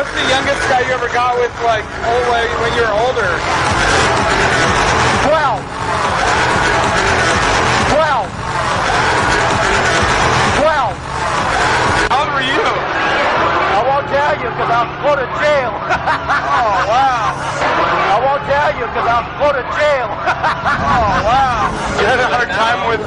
What's the youngest guy you ever got with, like, when you were older? 12. 12. 12. How old were you? I won't tell you because I'll go to jail. Oh, wow. I won't tell you because I'll go to jail. Oh, wow. You had a hard time with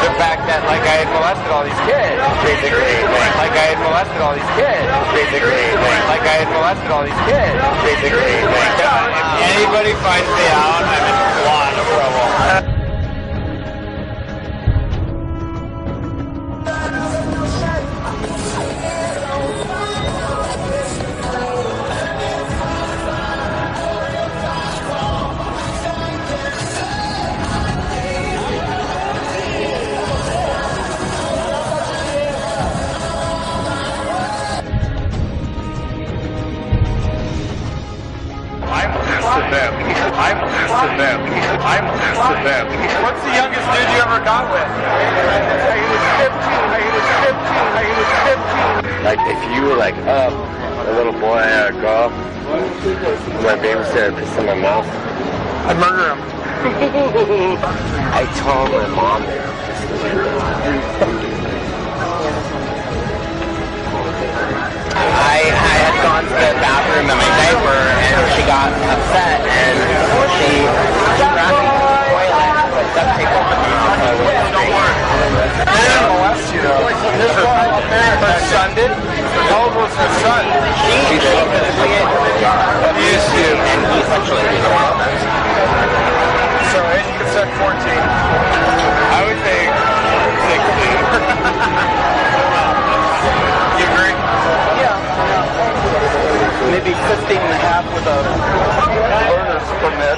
The fact that, like, I had molested all these kids, basically. Like, I had molested all these kids, basically. Like, I had molested all these kids, basically. If anybody finds me out, I'm in a lot of trouble. What's the youngest dude you ever got with? He was 15. Like, if you were like a little boy or a girl, my babysitter pissed in my mouth, I'd murder him. I told my mom. I had gone to the bathroom in my diaper and she got upset and she grabbed me to the toilet with duct tape over me. Don't worry. They didn't molest you though. Her son did? How old was her son? She physically abused you and he sexually abused her. So age of consent 14. I would say 16. You agree? Yeah. Maybe 15 and a half with a learner's permit.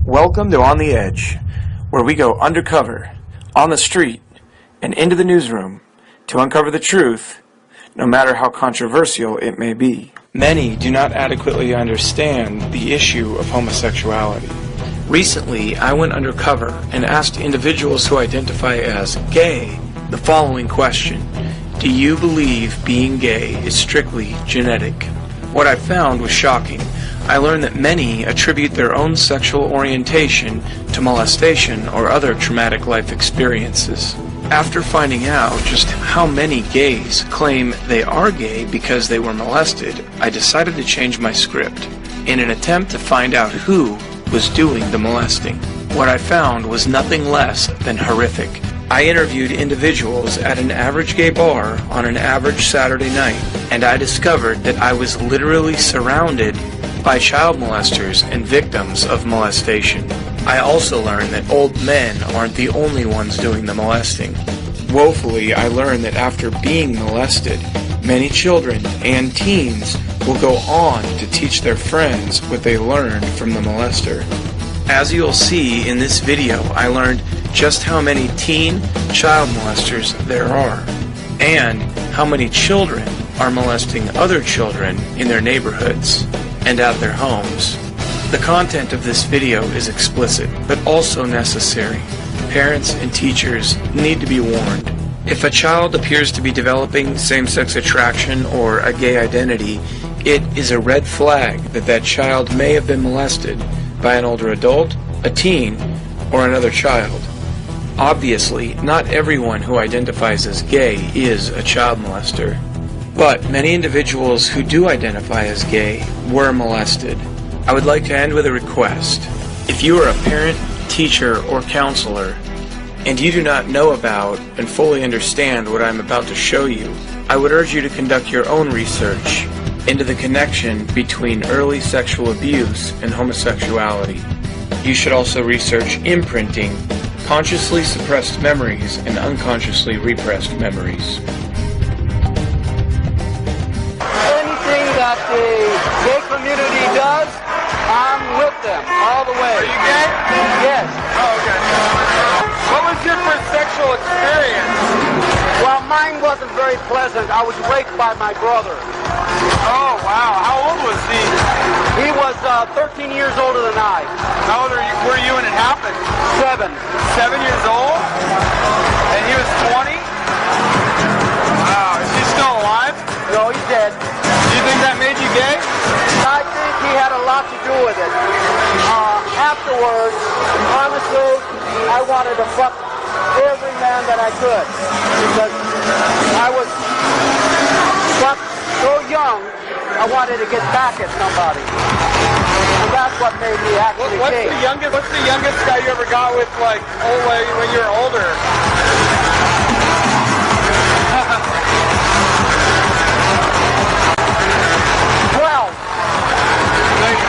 Welcome to On the Edge, where we go undercover, on the street, and into the newsroom to uncover the truth, no matter how controversial it may be. Many do not adequately understand the issue of homosexuality. Recently, I went undercover and asked individuals who identify as gay the following question: do you believe being gay is strictly genetic? What I found was shocking. I learned that many attribute their own sexual orientation to molestation or other traumatic life experiences. After finding out just how many gays claim they are gay because they were molested, I decided to change my script in an attempt to find out who was doing the molesting. What I found was nothing less than horrific. I interviewed individuals at an average gay bar on an average Saturday night, and I discovered that I was literally surrounded by child molesters and victims of molestation. I also learned that old men aren't the only ones doing the molesting. Woefully, I learned that after being molested, many children and teens will go on to teach their friends what they learned from the molester. As you'll see in this video, I learned just how many teen child molesters there are, and how many children are molesting other children in their neighborhoods and at their homes. The content of this video is explicit, but also necessary. Parents and teachers need to be warned. If a child appears to be developing same-sex attraction or a gay identity, it is a red flag that that child may have been molested by an older adult, a teen, or another child. Obviously, not everyone who identifies as gay is a child molester, but many individuals who do identify as gay were molested. I would like to end with a request. If you are a parent, teacher, or counselor, and you do not know about and fully understand what I am about to show you, I would urge you to conduct your own research into the connection between early sexual abuse and homosexuality. You should also research imprinting, consciously suppressed memories, and unconsciously repressed memories. Anything that the gay community does, I'm with them all the way. Are you gay? Yes. Oh, okay. What was your first sexual experience? Well, mine wasn't very pleasant. I was raped by my brother. Oh, wow. How old was he? He was 13 years older than I. How old were you when it happened? 7. 7 years old? And he was 20? Wow. Is he still alive? No, he's dead. Do you think that made you gay? I think he had a lot to do with it. Afterwards, honestly, I wanted to fuck every man that I could because I was fucked so young. I wanted to get back at somebody, and that's what made me actually gay. What's the youngest guy you ever got with, like, when you were older? 12.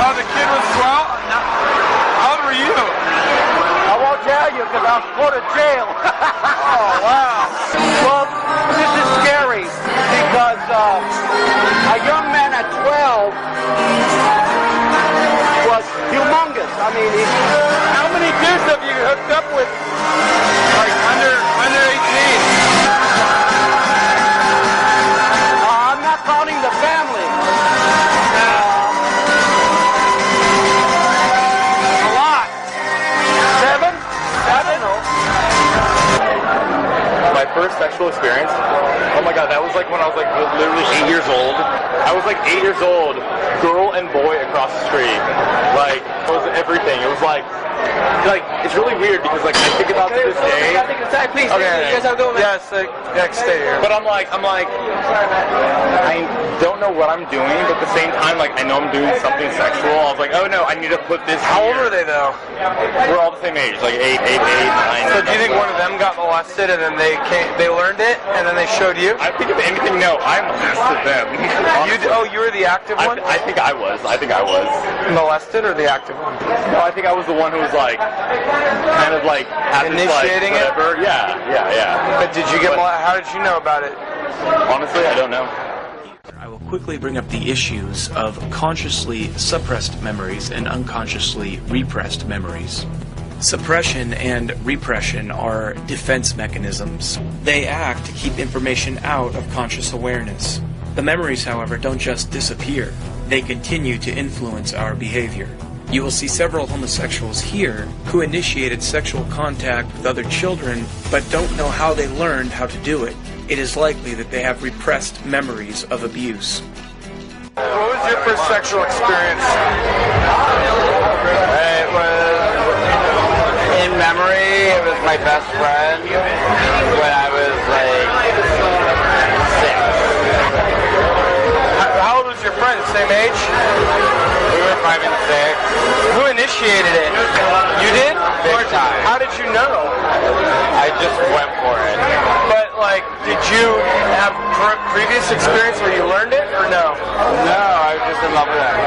Oh, the kid was 12? How old were you? I won't tell you because I'll go to jail. Oh, wow. Well, this is scary because a young man at 12 was humongous. I mean, How many dudes have you hooked up with, like, under 18? I'm not counting the family. A lot. 7? I don't know. My first sexual experience, oh my god, that was like when I was like literally 8 years old. I was like 8 years old, girl and boy across the street. Like, it was everything. It was like, it's really weird because like I think about to this day. Please, Okay. you guys have a good one. Yes, stay here. But I'm like, I don't know what I'm doing, but at the same time, like, I know I'm doing something sexual. I was like, oh no, I need to put this How old here. are they, though? We're all the same age, like 8, 9. So do you think one of them got molested and then they learned it and then they showed you? I think if anything, no, I molested them. You were the active one? I think I was. Molested or the active one? No, I think I was the one who was like, kind of like, had this, Initiating like, it? whatever. Yeah. But did you get molested? How did you know about it? Honestly, I don't know. I will quickly bring up the issues of consciously suppressed memories and unconsciously repressed memories. Suppression and repression are defense mechanisms. They act to keep information out of conscious awareness. The memories, however, don't just disappear. They continue to influence our behavior. You will see several homosexuals here who initiated sexual contact with other children but don't know how they learned how to do it. It is likely that they have repressed memories of abuse. What was your first sexual experience? It was, in memory, it was my best friend when I was like 6. How old was your friend? Same age? We were 5 and 6. Who initiated it? You did? Big time. How did you know? I just went for it. But, like, did you have previous experience where you learned it or no? No, I was just in love with it.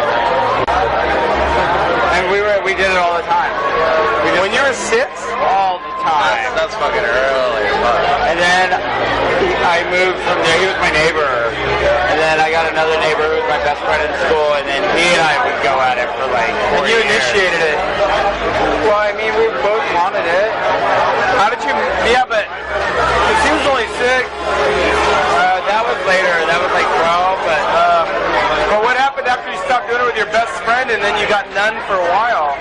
And we did it all the time. When you were 6? All the time. That's fucking early. And then I moved from there. He was my neighbor. And then I got another neighbor who was my best friend in school. And then he and I would go at it for like 4 And you years. initiated it. Well, I mean, we both wanted it. How did you? Yeah, but he was only 6. That was later. That was like 12. But what happened after you stopped doing it with your best friend and then you got none for a while?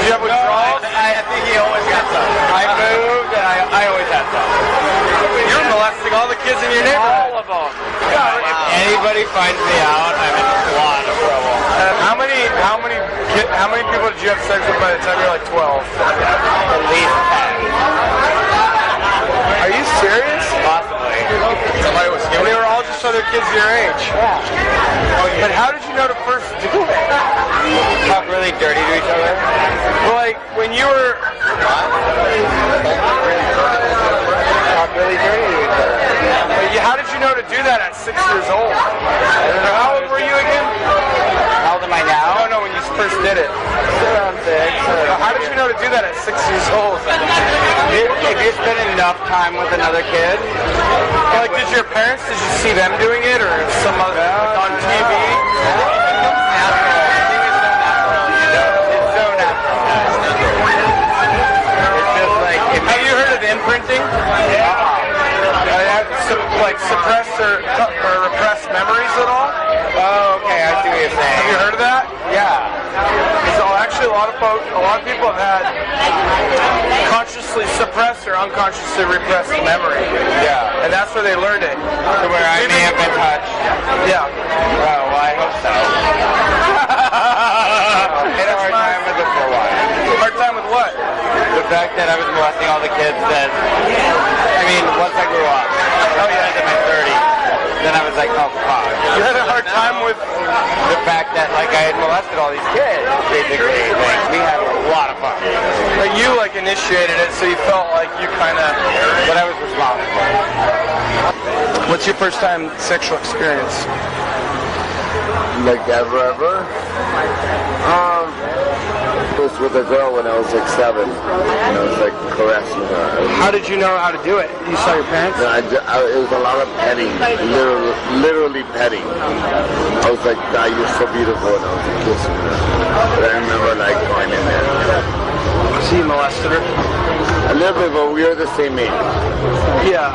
Did you have withdrawals? I think he always got some. I moved and I always had some. You were molesting all the kids in your neighborhood. All of them. If anybody finds me out, I'm in a lot of trouble. How many people did you have sex with by the time you were like 12? At least 10. Are you serious? Possibly. And they were all just other other kids your age. Yeah. But how did you know to first do it? Talk really dirty to each other. Well, like when you were. Talk really dirty to each other. How did you know to do that at 6 years old? How old were you again? How old am I now? No, when you first did it. Around 6. How did you know to do that at 6 years old? If you spend enough time with another kid, Like, did you see them doing it, or some other on TV? Have you heard of imprinting? Like suppressed or repressed memories at all? Oh, okay, I see what you're saying. Have you heard of that? Yeah. So actually, a lot of people have had consciously suppressed or unconsciously repressed memory. Yeah. And that's where they learned it. To where I may have been touched. Yeah. Well, I hope so. Had a hard time with it for a while. Hard time with what? The fact that I was molesting all the kids that, I mean, once I grew up, in my 30s, then I was like, oh, fuck. You had a hard time with the fact that, like, I had molested all these kids, basically. Like, we had a lot of fun. But you, like, initiated it, so you felt like you kind of... But I was responsible. What's your first time sexual experience? Like ever? It was with a girl when I was like 7, and I was like caressing her. How did you know how to do it? You saw your parents? No, it was a lot of petting, literally petting. I was like, "Ah, you're so beautiful," and I was like kissing her. But I remember like going in there. So you molested her? A little bit, but we were the same age. Yeah.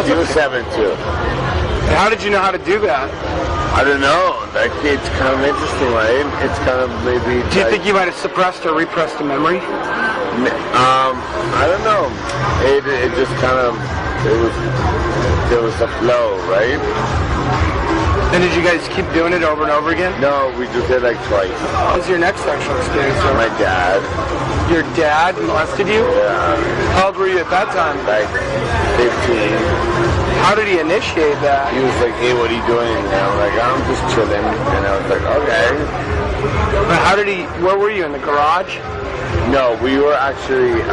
She was 7 too. How did you know how to do that? I don't know. Like, it's kind of interesting, right? It's kind of maybe. Do you think you might have suppressed or repressed a memory? I don't know. It just kind of, there was a flow, right? And did you guys keep doing it over and over again? No, we just did like twice. What was your next sexual experience? My dad. Your dad molested you? Yeah. How old were you at that time? Like 15. How did he initiate that? He was like, hey, what are you doing? And I'm like, I'm just chilling. And I was like, okay. But how did he, where were you, in the garage? No, we were actually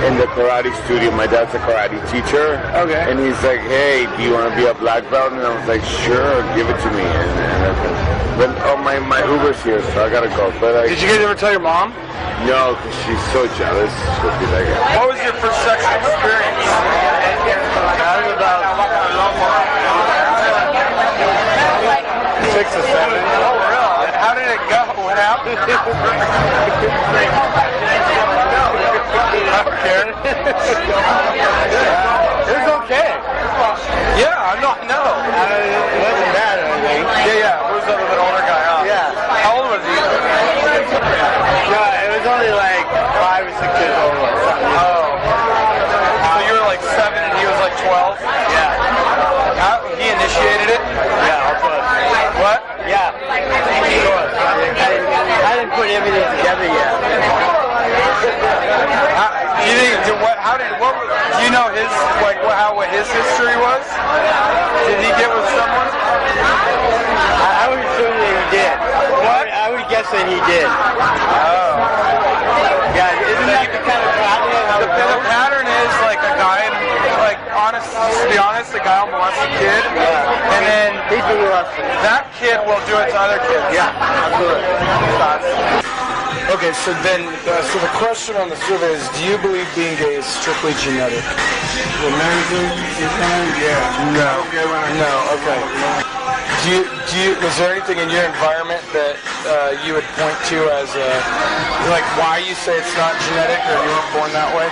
in the karate studio. My dad's a karate teacher. Okay. And he's like, hey, do you want to be a black belt? And I was like, sure, give it to me. But my Uber's here, so I gotta go. But Did you guys ever tell your mom? No, because she's so jealous. She'll be like, What was your first sexual experience? I was about 6 or 7. Oh, really? How did it go? What happened? I don't care. It was okay. Yeah, I'm not, no. It wasn't bad or anything. Yeah. Who was the other older guy? Huh? Yeah. How old was he? No, it was only like 5 or 6 years old or something. Oh. So you were like 7 and he was like 12? Yeah. He initiated it? Yeah, of course. What? Yeah. Of course. I didn't put everything together yet. Do you know his, like, what his history was? Did he get with someone? I would assume that he did. What? I would guess that he did. Oh. Yeah, isn't that the kind of pattern? The pattern is like a guy, like, to be honest, the guy will molest a kid, and then He's been molested. that kid will do it to other kids. Yeah, absolutely. Okay, so then, so the question on the survey is, do you believe being gay is strictly genetic? Yeah. No, okay. Was there anything in your environment that you would point to as like why you say it's not genetic or you weren't born that way?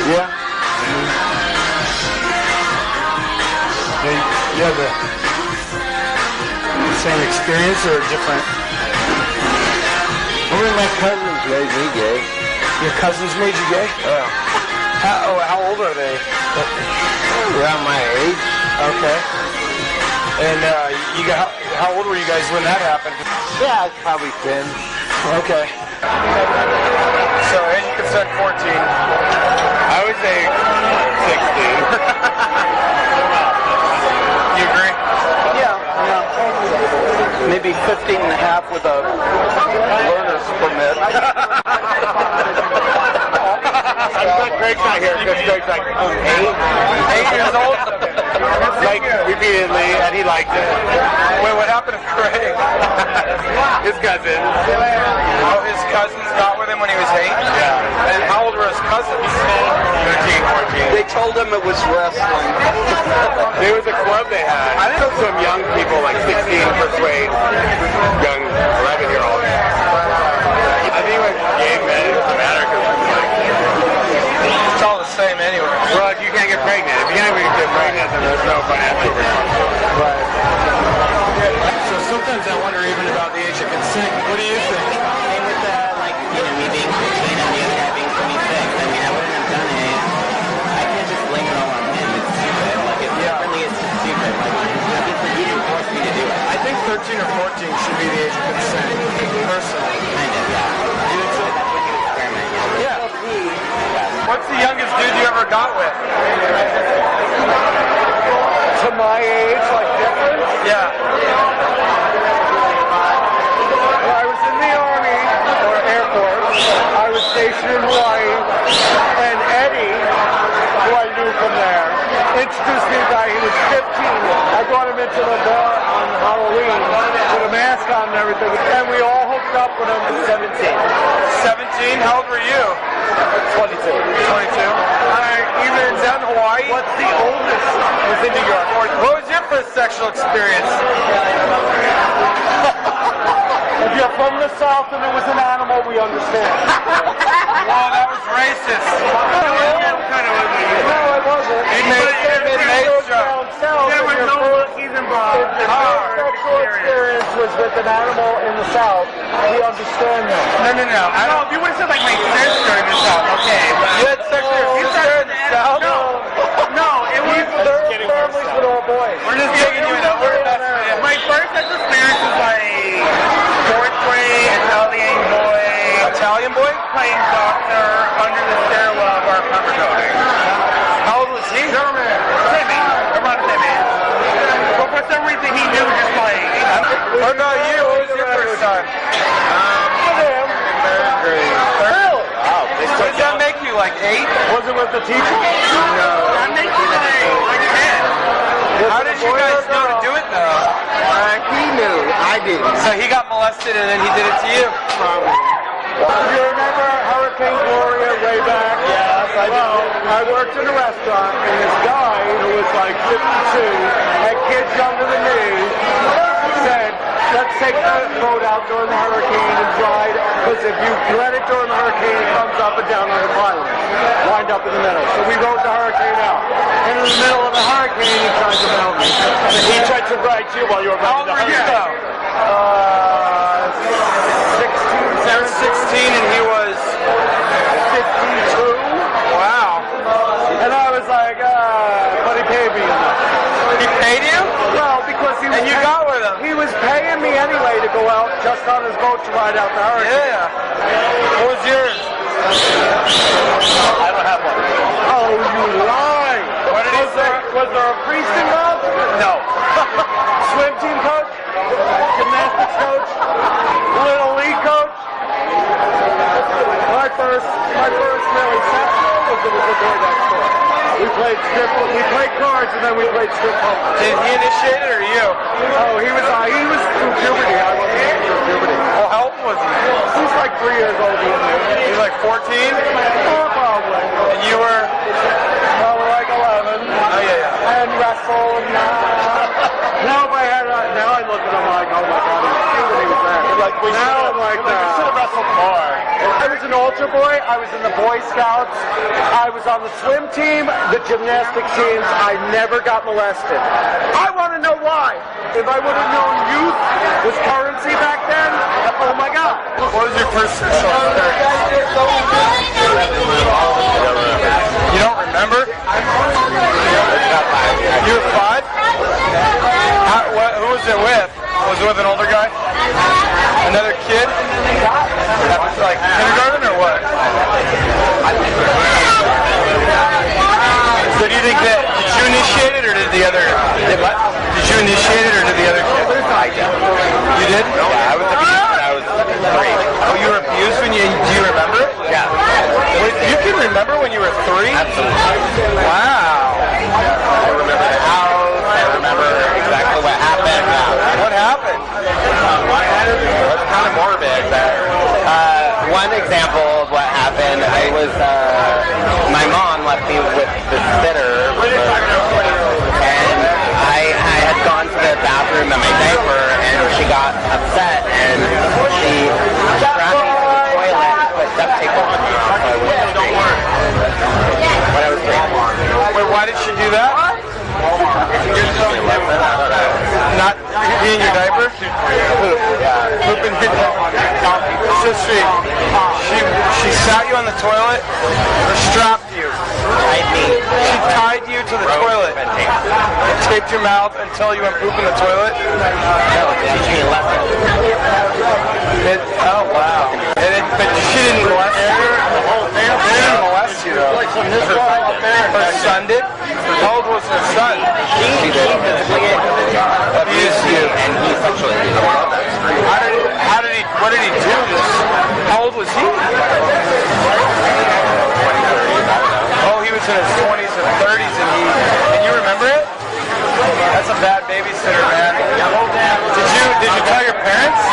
Yeah? You have the same experience or different? Only my cousins made me gay. Your cousins made you gay? Yeah. How old are they? Around my age. Okay. And how old were you guys when that happened? Yeah, it's probably 10. Okay. So age of consent 14. I would say 16. half with a learner's permit. I'm glad Greg's not here because Greg's like 8 years old. Like repeatedly, and he liked it. Wait, what happened to Craig? His cousin. Oh, his cousins got with him when he was 8? Yeah. And how old were his cousins? 13, 14. They told him it was wrestling. There was a club they had. I think some young people, like 16, persuade young 11-year-olds. I think with gay men, it doesn't matter because It's all the same anyway. well, if you can't get pregnant. If you can't get pregnant, then there's no financial return. Right. So sometimes I wonder even about the age of consent. What do you think? Same with me being 15 and the other guy being 26. I mean, I wouldn't have done it. I can't just blame it all on him. It's stupid. It really is stupid. He didn't force me to do it. I think 13 or 14 should be the age of consent, personally. Kind of, yeah. You think so? That's when you experiment, yeah. What's the youngest dude you ever got with? To my age, like different. Yeah. When I was in the Army, or Air Force, I was stationed in Hawaii, and Eddie, who I knew from there, introduced me to a guy. He was 15. I brought him into the bar on Halloween with a mask on and everything, and we all hooked up with him at 17. 17? How old were you? 22. 22. Even down in Hawaii? What's the oldest? Was in New York. What was your first sexual experience? If you're from the South and it was an animal, we understand. Well, that was racist. No, it wasn't. It made down south. There was no monkeys involved. If your sexual experience was with an animal in the South, we understand that. No. I don't. If you would have said like my sister in the South, okay. You had sex with your sister in the South? No, it was Their families with all boys. We're just digging you in. We're my first sexual experience was like 4th grade, Italian boy, Italian boy? playing doctor under the stairwell of our apartment building. How old was he? Timmy, around Timmy. But for some reason he knew just like. What about you? What was your first time? Wow, What did that make you, like 8? Was it with the teacher? that makes you like 10. How did you guys know to do it, though? He knew. I didn't. So he got molested and then he did it to you? You remember Hurricane Gloria way back? Yes, I do. I worked in a restaurant, and this guy who was like 52, had kids younger than me, said, let's take the boat out during the hurricane and ride, because if you let it during the hurricane, it comes up and down on the island, wind up in the middle. So we rode the hurricane out. And in the middle of the hurricane, he tried to mount me. He tried to ride you while you were How old riding the were you, hurricane. though? 16 and he was 52. wow. And I was like, but he paid me enough. He paid you? Well, because he was And you got with him? he was paying me anyway to go out just on his boat to ride out the hurricane. Yeah. What was yours? I don't have one. Oh, you lie. What did he say? Was there a priest involved? No. Swim team coach? Gymnastics coach? Little league coach? My first really sexual was with the boy next door. We played cards and then we played strip poker. Did he initiate it or you? Oh, he was through puberty. I wasn't through puberty. Well, how old was he? He's like 3 years older than me. He was like 14? Oh, probably. And you were? Probably like 11. Oh, yeah. And wrestle and now I look at him like, oh my god, he was cute when he was there. Now I'm like, You should have wrestled more. I was an altar boy. I was in the Boy Scouts. I was on the swim team, the gymnastic teams. I never got molested. I want to know why. If I would have known youth was currency back then, oh my God. What was your first sexual experience? You don't remember? You were 5? Who was it with? Was it with an older guy? Another kid? That was like kindergarten or what? So do you think that, did you initiate it or did the other, did you initiate it or did the other kid? I did. You did? Yeah, I was remember when you were 3? Absolutely. Wow. I remember the house. I remember exactly what happened. What happened? It's kind of morbid. One example of what happened, my mom left me with the sitter, and I had gone to the bathroom in my diaper, and she got upset, and she strapped me to the toilet and put duct tape on me. When I was 3. Wait, why did she do that? Not be in your diaper? Poop in your diaper. So she sat you on the toilet or strapped you? She tied you to the toilet and taped your mouth until you went poop in the toilet? No, teach me a lesson. Oh, wow. But she didn't molest you? She didn't molest you, though. Her son did? How old was her son? She physically abused you, and he sexually abused you. What did he do? How old was he? Oh, he was in his 20s and 30s, and you remember it? That's a bad babysitter, man. Did you tell your parents?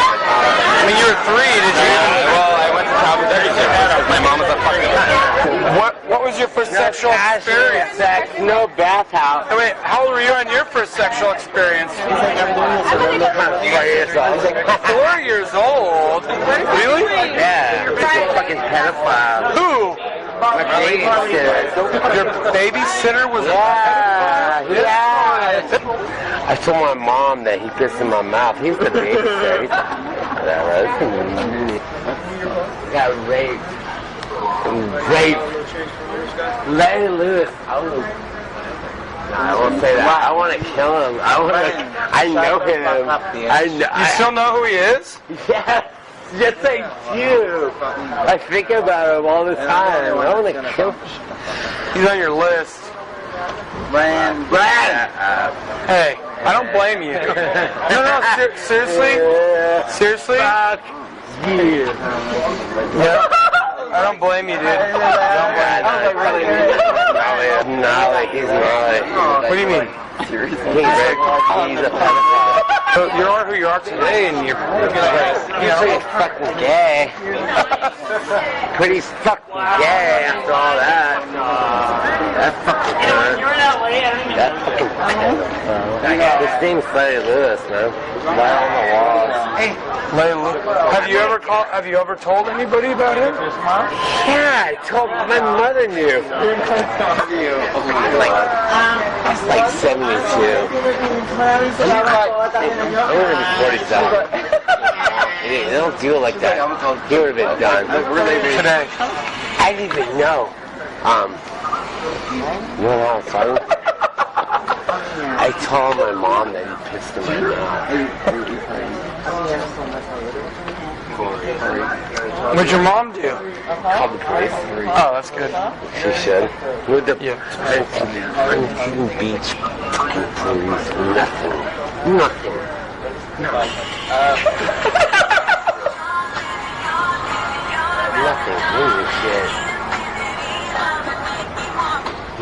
When you were 3, did you? Well, I went to child protective services. My mom was a fucking cunt. What was your first sexual experience? Sex, no bathhouse. Oh, wait, how old were you on your first sexual experience? 4 years old? Really? Yeah. Fucking pedophile. Who? My babysitter. Your babysitter was Yeah. I told my mom that he pissed in my mouth. He's the babysitter. He's whatever. Got raped. Larry Lewis. I won't say that. I want to kill him. I know him. You still know who he is? Yes. Yes, I do. I think about him all the time. I want to kill him. He's on your list. Brand. Hey, I don't blame you. No, seriously? Seriously? Fuck you. Yeah. I don't blame you, dude. I don't blame you. He's not. What do you mean? He's a pedophile. So you are who you are today, and you're Pretty fucking gay. Pretty fucking gay after all that. That fucking cunt. That fucking cunt. His name's Larry Lewis, man. Right on the walls. Have you ever told anybody about him? Yeah, I told my mother knew. Like 72. I'm gonna be 47. They don't do it like that. He would have been done. Today. I didn't even know. You know what I was talking? I told my mom that he pissed in my mouth. What'd your mom do? Called the police. Oh, that's good. She should. With the Huntington Beach fucking police. nothing. Nothing. Holy shit.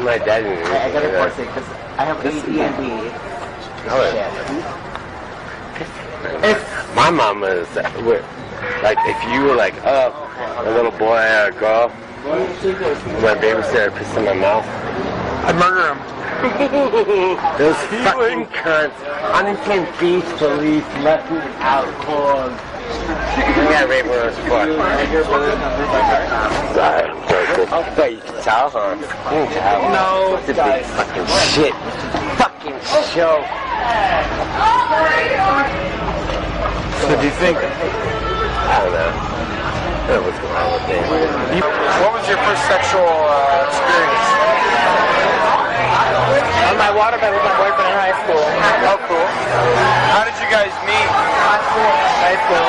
My dad didn't even I gotta do force that. it because I have ADHD. My mom is like, if you were like, oh, a little boy or a girl, my babysitter pissed in my mouth. I'd murder him. Those fucking cunts. Huntington Beach police left me out cold. I got raped when I was 4. Sorry. But you can tell, huh? You can tell. No. It's a big fucking shit. Fucking show. So do you think? I don't know. I don't know what's going on with me. What was your first sexual experience? On my waterbed with my boyfriend in high school. Oh, cool. How did you guys meet? High school.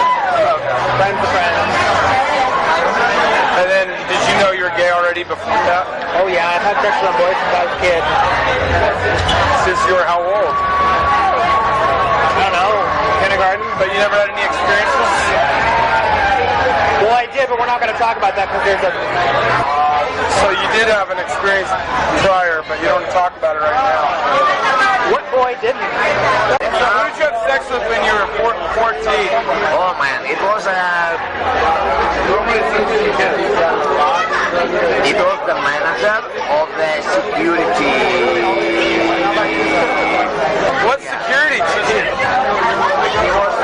Friends of friends. And then, did you know you were gay already before that? Oh yeah, I've had sex with boys since I was a kid. Since you were how old? I don't know, kindergarten. But you never had any experiences? Boy, I did, but we're not going to talk about that because there's a... So you did have an experience prior, but you don't talk about it right now. What boy didn't? So who did you have sex with when you were 14? Oh man, it was the manager of the security. What security? He was,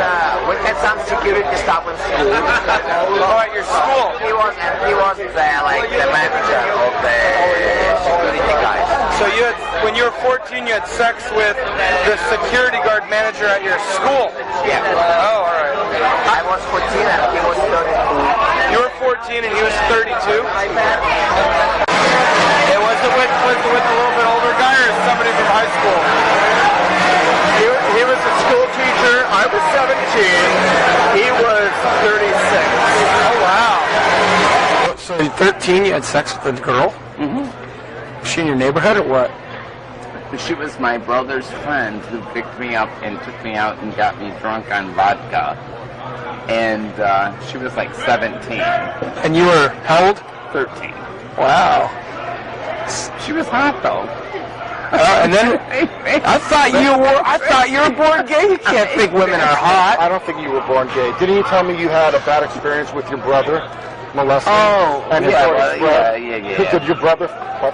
we had some security staff in school. Oh, at your school? He was like the manager of the security guys. So you had, when you were 14, you had sex with the security guard manager at your school? Yeah. Oh, all right. I was 14 and he was 32. You were 14 and he was 32? It was it with a little bit older guy or somebody from high school? He was a school teacher. I was 17. He was 36. Oh, wow. So at 13, you had sex with a girl? Mm-hmm. Was she in your neighborhood or what? She was my brother's friend who picked me up and took me out and got me drunk on vodka. And she was like 17. And you were how old? 13. Wow. She was hot though. And then I thought you were born gay. You can't think women are hot. I don't think you were born gay. Didn't you tell me you had a bad experience with your brother molesting? Oh, and yeah, his well, brother? yeah. Did your brother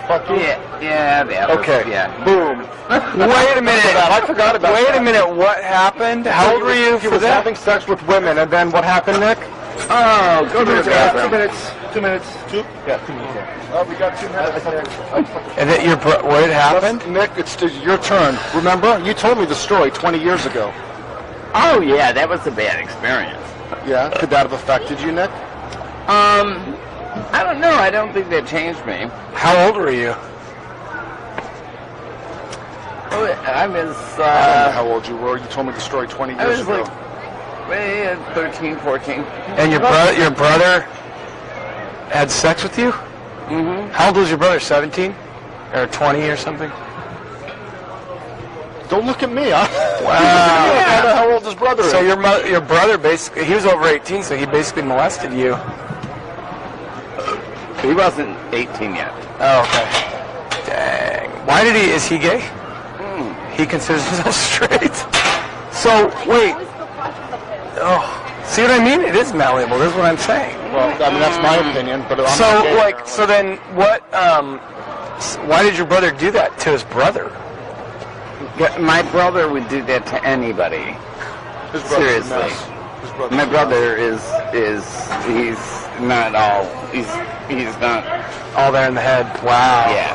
fuck you? Yeah. Okay. Yeah. Boom. Wait a minute. I forgot about that. Wait a minute. What happened? How old were you He for was that? having sex with women, and then what happened, Nick? Oh, go to the bathroom. 2 minutes. 2 minutes. Yeah, 2 minutes. Oh, we got 2 minutes. And that what had happened? Nick, it's your turn. Remember? You told me the story 20 years ago. Oh, yeah, that was a bad experience. Yeah? Could that have affected you, Nick? I don't know. I don't think that changed me. How old were you? I was, I don't know how old you were. You told me the story 20 I years was ago. like 13, 14. And your brother had sex with you? Mm-hmm. How old was your brother? 17 or 20 or something? Don't look at me, huh? Wow. I don't know how old his brother is. So your brother basically, he was over 18, so he basically molested you. He wasn't 18 yet. Oh, okay. Dang. Why did he? Is he gay? He considers himself straight. So wait. Oh, see what I mean? It is malleable. This is what I'm saying. Well, I mean, that's my opinion, but I'm So not gay. like, so then what? Why did your brother do that to his brother? My brother would do that to anybody. His brother's a Seriously. mess. His brother's My a mess. brother he's not all, he's not, All there in the head. Wow. yeah.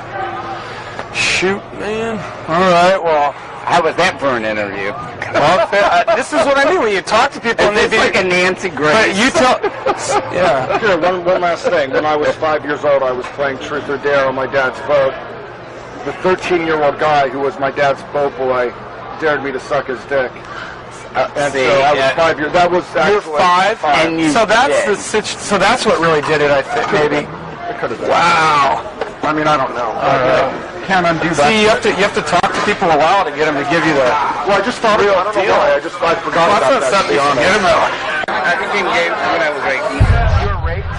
Shoot, man. All right. Well, How was that for an interview? this is what I mean when you talk to people and they It's be like a Nancy Grace. But you tell. Yeah. Here, one last thing. When I was 5 years old, I was playing Truth or Dare on my dad's boat. The 13-year-old guy who was my dad's boat boy dared me to suck his dick. And See, so I was yeah. 5 years. That was You're actually 5, And you so that's did. so that's what really did it. I think maybe. It could have been. Wow. I mean, I don't know. All right. Can't undo that. See, you have to talk to people a while to get them to give you the. Well, I just thought Real I don't know deal. why. I forgot Well, about that's that. not To be something you honest. forget about. I became gay when I was 18. You were raped.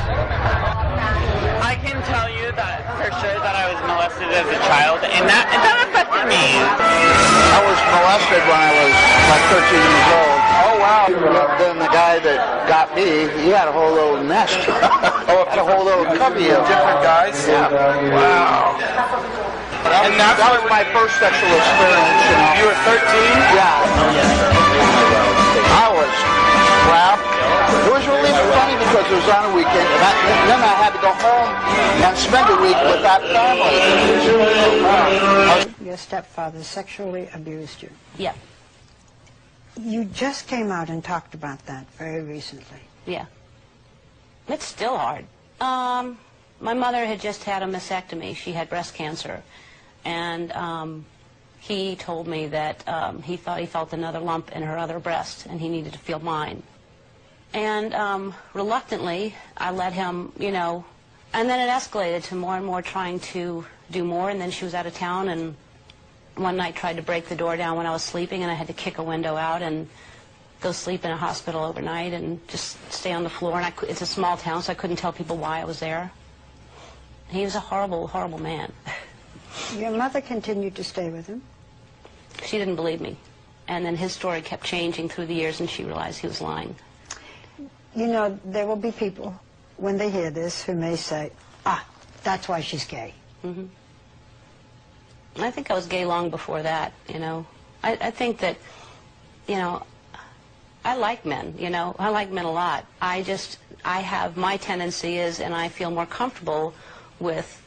I can tell you that for sure that I was molested as a child, and that affected me. I was molested when I was like 13 years old. Oh wow. Then the guy that got me, he had a whole little nest. Had a whole little cubby of Different guys. Yeah. Wow. And that's That was my first sexual experience. You were 13. Yeah. I was crap. It was really funny because it was on a weekend, and then I had to go home and spend a week with that family. Your stepfather sexually abused you. Yeah, You just came out and talked about that very recently. yeah. It's still hard. My mother had just had a mastectomy. She had breast cancer. And he told me that he thought he felt another lump in her other breast, and he needed to feel mine. And reluctantly, I let him, and then it escalated to more and more trying to do more, and then she was out of town, and one night tried to break the door down when I was sleeping, and I had to kick a window out and go sleep in a hospital overnight and just stay on the floor. And it's a small town, so I couldn't tell people why I was there. He was a horrible, horrible man. Your mother continued to stay with him? She didn't believe me. And then his story kept changing through the years, and she realized he was lying. You know, there will be people, when they hear this, who may say, ah, that's why she's gay. Mm-hmm. I think I was gay long before that, you know. I think that, you know, I like men, you know. I like men a lot. My tendency is, and I feel more comfortable with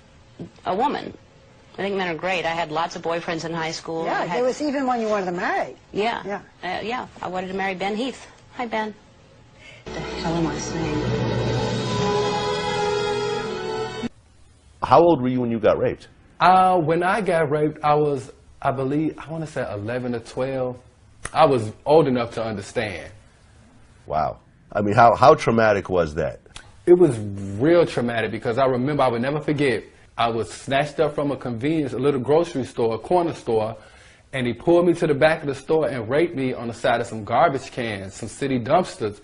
a woman. I think men are great. I had lots of boyfriends in high school. Yeah, there was even one you wanted to marry. Yeah. Yeah. I wanted to marry Ben Heath. Hi, Ben. What the hell am I saying? How old were you when you got raped? When I got raped, I was, I believe, I want to say 11 or 12. I was old enough to understand. Wow. I mean, how traumatic was that? It was real traumatic because I remember, I would never forget, I was snatched up from a little grocery store, a corner store, and he pulled me to the back of the store and raped me on the side of some garbage cans, some city dumpsters.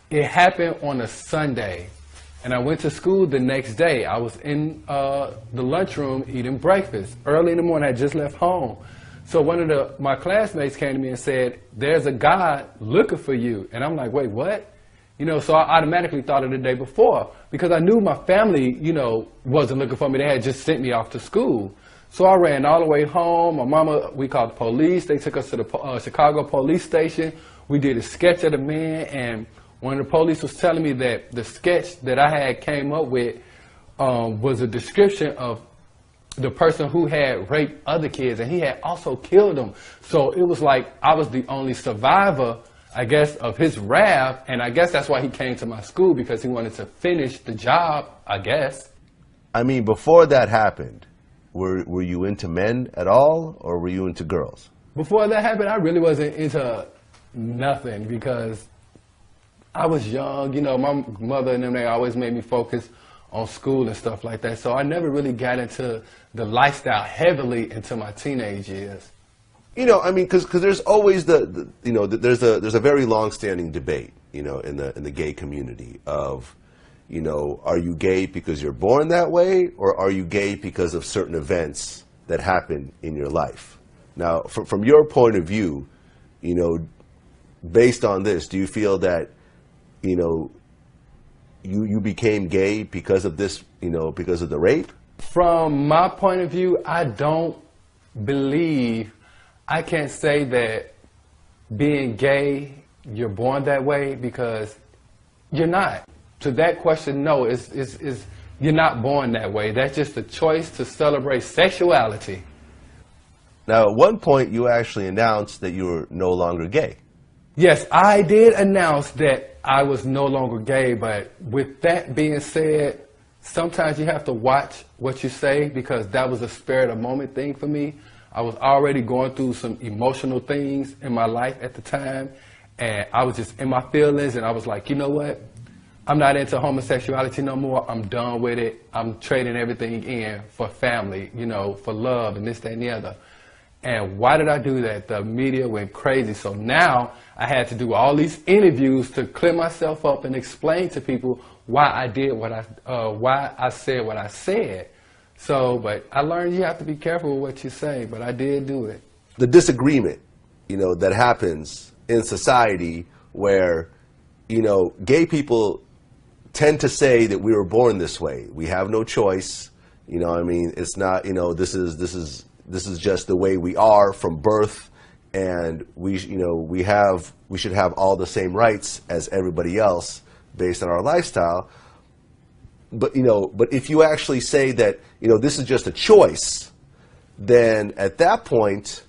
It happened on a Sunday, and I went to school the next day. I was in the lunchroom eating breakfast. Early in the morning, I had just left home. So one of my classmates came to me and said, there's a guy looking for you. And I'm like, wait, what? You know, so I automatically thought of the day before because I knew my family, you know, wasn't looking for me. They had just sent me off to school. So I ran all the way home. My mama, we called the police. They took us to the Chicago police station. We did a sketch of the man, and when the police was telling me that the sketch that I had came up with was a description of the person who had raped other kids, and he had also killed them. So it was like I was the only survivor, I guess, of his wrath, and I guess that's why he came to my school, because he wanted to finish the job, I guess. I mean, before that happened, were you into men at all, or were you into girls? Before that happened, I really wasn't into nothing because I was young. You know, my mother and them, they always made me focus on school and stuff like that. So I never really got into the lifestyle heavily until my teenage years. You know, I mean, because there's always there's a very long-standing debate, you know, in the gay community of, you know, are you gay because you're born that way, or are you gay because of certain events that happen in your life? Now, from your point of view, you know, based on this, do you feel that, you know, you became gay because of this, you know, because of the rape? From my point of view, I don't believe, I can't say that being gay, you're born that way, because you're not. To that question, no, you're not born that way. That's just a choice to celebrate sexuality. Now, at one point, you actually announced that you were no longer gay. Yes, I did announce that I was no longer gay, but with that being said, sometimes you have to watch what you say, because that was a spur of the moment thing for me. I was already going through some emotional things in my life at the time, and I was just in my feelings, and I was like, you know what? I'm not into homosexuality no more. I'm done with it. I'm trading everything in for family, you know, for love and this, that, and the other. And why did I do that? The media went crazy. So now I had to do all these interviews to clear myself up and explain to people why I did why I said what I said. So, but I learned you have to be careful with what you say, but I did do it. The disagreement, you know, that happens in society where, you know, gay people tend to say that we were born this way. We have no choice. You know, I mean, it's not, you know, this is just the way we are from birth, and we should have all the same rights as everybody else based on our lifestyle. But, you know, but if you actually say that, you know, this is just a choice, then at that point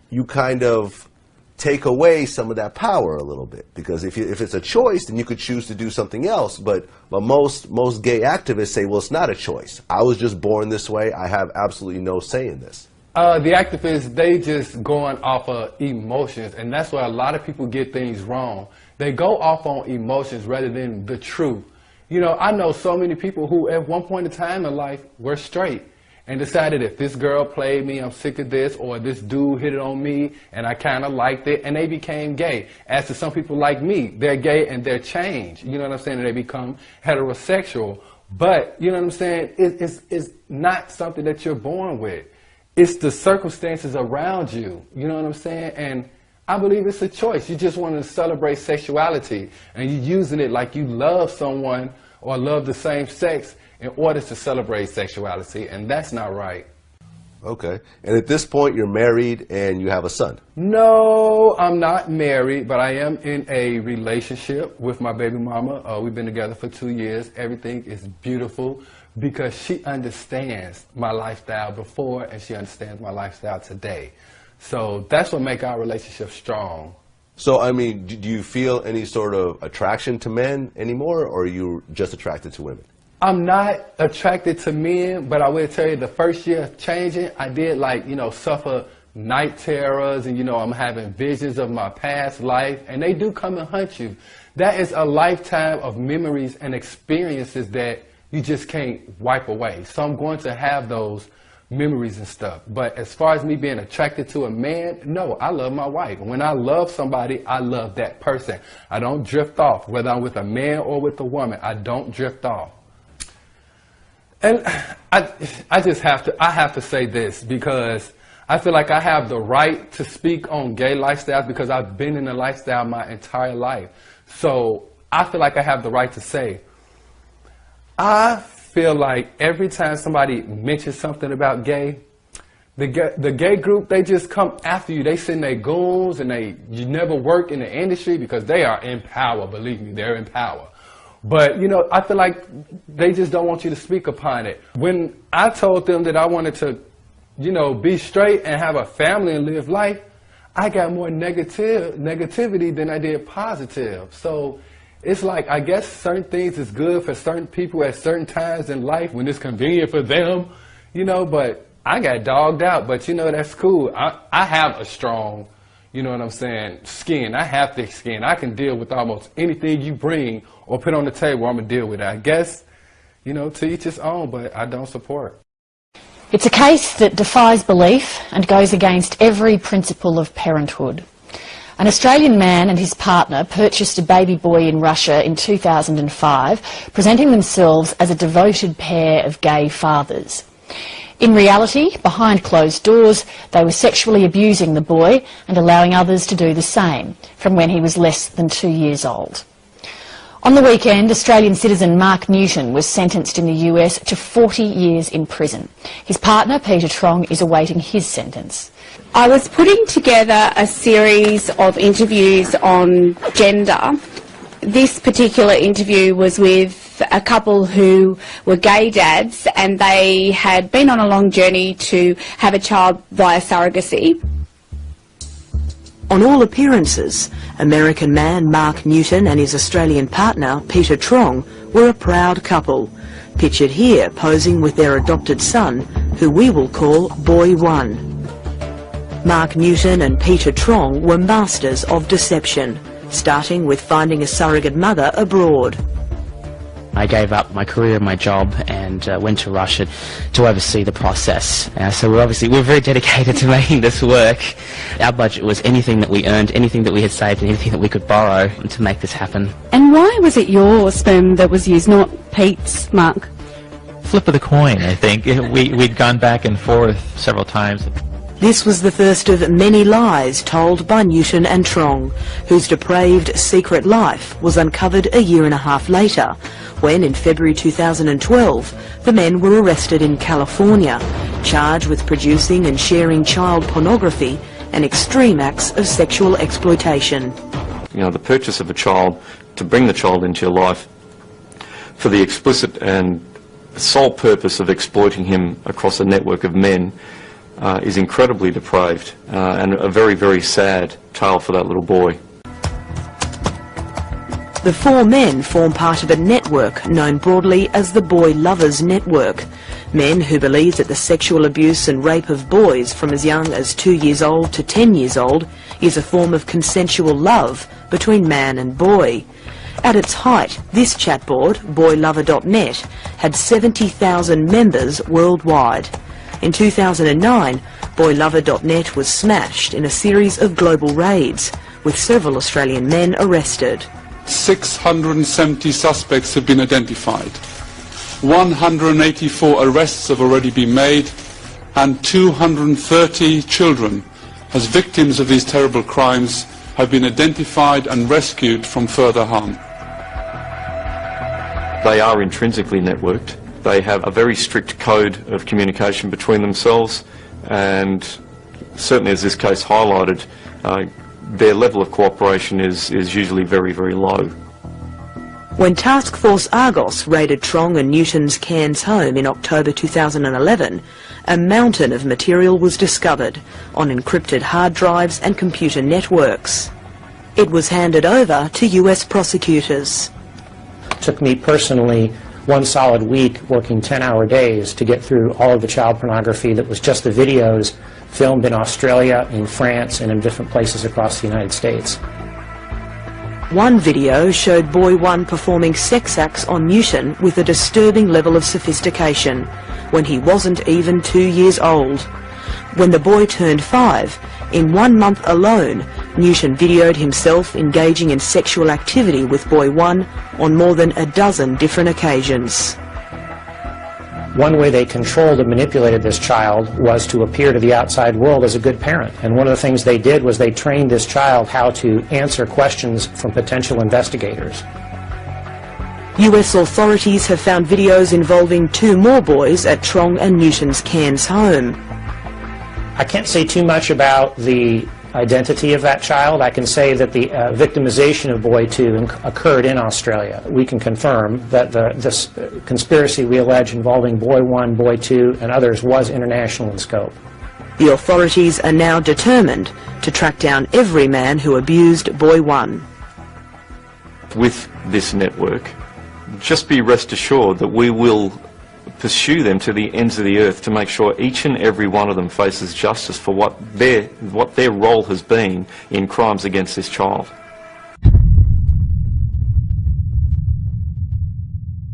you kind of take away some of that power a little bit, because if it's a choice, then you could choose to do something else. But most gay activists say, well, it's not a choice. I was just born this way. I have absolutely no say in this. The activists, they just going off of emotions, and that's where a lot of people get things wrong. They go off on emotions rather than the truth. You know, I know so many people who at one point in time in life were straight, and decided if this girl played me, I'm sick of this, or this dude hit it on me and I kind of liked it, and they became gay. As to some people like me, they're gay and they're changed. You know what I'm saying? And they become heterosexual. But, you know what I'm saying? It's not something that you're born with. It's the circumstances around you. You know what I'm saying? And I believe it's a choice. You just want to celebrate sexuality, and you're using it like you love someone or love the same sex in order to celebrate sexuality, and that's not right. Okay. And at this point, you're married and you have a son. No, I'm not married, but I am in a relationship with my baby mama. We've been together for 2 years. Everything is beautiful because she understands my lifestyle before and she understands my lifestyle today. So that's what makes our relationship strong. So, I mean, do you feel any sort of attraction to men anymore, or are you just attracted to women? I'm not attracted to men, but I will tell you the first year of changing, I did suffer night terrors, and I'm having visions of my past life, and they do come and hunt you. That is a lifetime of memories and experiences that you just can't wipe away. So I'm going to have those memories and stuff. But as far as me being attracted to a man, no, I love my wife. When I love somebody, I love that person. I don't drift off, whether I'm with a man or with a woman. I don't drift off. And I have to say this, because I feel like I have the right to speak on gay lifestyles because I've been in the lifestyle my entire life. So I feel like I have the right to say, I feel like every time somebody mentions something about gay, the gay group, they just come after you. They send their goons, and you never work in the industry because they are in power. Believe me, they're in power. But, I feel like they just don't want you to speak upon it. When I told them that I wanted to, be straight and have a family and live life, I got more negativity than I did positive. So it's like, I guess certain things is good for certain people at certain times in life when it's convenient for them, but I got dogged out. But, that's cool. I have a strong, skin. I have thick skin. I can deal with almost anything you bring or put on the table. I'm going to deal with it. I guess, to each his own, but I don't support. It's a case that defies belief and goes against every principle of parenthood. An Australian man and his partner purchased a baby boy in Russia in 2005, presenting themselves as a devoted pair of gay fathers. In reality, behind closed doors, they were sexually abusing the boy and allowing others to do the same from when he was less than 2 years old. On the weekend, Australian citizen Mark Newton was sentenced in the US to 40 years in prison. His partner, Peter Trong, is awaiting his sentence. I was putting together a series of interviews on gender. This particular interview was with a couple who were gay dads, and they had been on a long journey to have a child via surrogacy. On all appearances, American man Mark Newton and his Australian partner Peter Trong were a proud couple, pictured here posing with their adopted son, who we will call Boy One. Mark Newton and Peter Trong were masters of deception, starting with finding a surrogate mother abroad. I gave up my career and my job and went to Russia to oversee the process. So we're very dedicated to making this work. Our budget was anything that we earned, anything that we had saved, and anything that we could borrow to make this happen. And why was it your sperm that was used, not Pete's, Mark? Flip of the coin, I think. We'd gone back and forth several times. This was the first of many lies told by Newton and Trong, whose depraved secret life was uncovered a year and a half later, when in February 2012 the men were arrested in California, charged with producing and sharing child pornography and extreme acts of sexual exploitation. The purchase of a child to bring the child into your life for the explicit and sole purpose of exploiting him across a network of men is incredibly depraved and a very, very sad tale for that little boy. The four men form part of a network known broadly as the Boy Lovers Network. Men who believe that the sexual abuse and rape of boys from as young as 2 years old to 10 years old is a form of consensual love between man and boy. At its height, this chat board, boylover.net, had 70,000 members worldwide. In 2009, boylover.net was smashed in a series of global raids, with several Australian men arrested. 670 suspects have been identified. 184 arrests have already been made, and 230 children, as victims of these terrible crimes, have been identified and rescued from further harm. They are intrinsically networked. They have a very strict code of communication between themselves, and certainly as this case highlighted, their level of cooperation is usually very, very low. When Task Force Argos raided Trong and Newton's Cairns home in October 2011, a mountain of material was discovered on encrypted hard drives and computer networks. It was handed over to US prosecutors. It took me personally 1 solid week working 10-hour days to get through all of the child pornography that was just the videos filmed in Australia, in France, and in different places across the United States. One video showed Boy One performing sex acts on Newton with a disturbing level of sophistication when he wasn't even 2 years old. When the boy turned 5, in 1 month alone, Newton videoed himself engaging in sexual activity with Boy One on more than a dozen different occasions. One way they controlled and manipulated this child was to appear to the outside world as a good parent. And one of the things they did was they trained this child how to answer questions from potential investigators. US authorities have found videos involving 2 more boys at Trong and Newton's Cairns home. I can't say too much about the identity of that child. I can say that the victimization of Boy 2 occurred in Australia. We can confirm that this conspiracy we allege involving Boy 1, Boy 2, and others was international in scope. The authorities are now determined to track down every man who abused Boy 1. With this network, just be rest assured that we will pursue them to the ends of the earth to make sure each and every one of them faces justice for what their role has been in crimes against this child.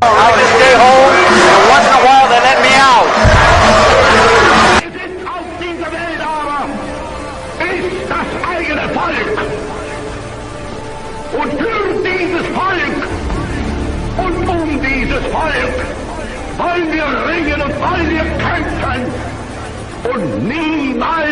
I would stay home, and once in a while they let me out. Ist das eigene Volk. Und für dieses Volk und dieses Volk wollen wir ringen und wollen wir kämpfen und niemals